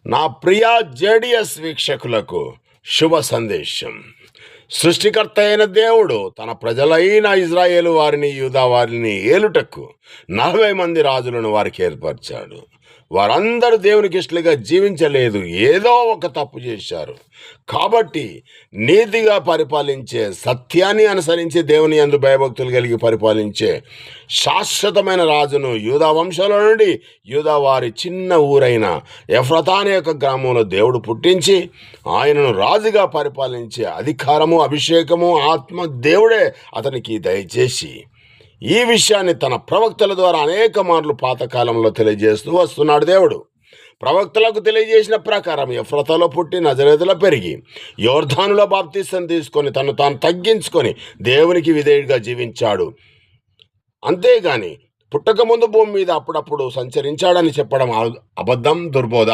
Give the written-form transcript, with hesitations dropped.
నా ప్రియ జేడిఎస్ వీక్షకులకు శుభ సందేశం. సృష్టికర్త అయిన దేవుడు తన ప్రజలైన ఇజ్రాయేలు వారిని, యూదా వారిని ఏలుటకు 40 మంది రాజులను వారికి ఏర్పరిచాడు. వారందరూ దేవునికి ఇష్టలుగా జీవించలేదు, ఏదో ఒక తప్పు చేశారు. కాబట్టి నీతిగా పరిపాలించే, సత్యాన్ని అనుసరించి దేవుని యందు భయభక్తులు కలిగి పరిపాలించే శాశ్వతమైన రాజును యూదా వంశంలో నుండి, యూదా వారి చిన్న ఊరైన ఎఫ్రతా అనే ఒక గ్రామంలో దేవుడు పుట్టించి ఆయనను రాజుగా పరిపాలించే అధికారము, అభిషేకము, ఆత్మ దేవుడే అతనికి దయచేసి ఈ విషయాన్ని తన ప్రవక్తల ద్వారా అనేక మార్లు పాతకాలంలో తెలియజేస్తూ వస్తున్నాడు. దేవుడు ప్రవక్తలకు తెలియజేసిన ప్రకారం ఎఫ్రతాలో పుట్టి నజరేతులో పెరిగి యోర్దానులో బాప్తిసం తీసుకొని తను తాను తగ్గించుకొని దేవునికి విధేయుడిగా జీవించాడు. అంతేగాని పుట్టక ముందు భూమి మీద అప్పుడప్పుడు సంచరించాడని చెప్పడం అబద్ధం, దుర్బోధ.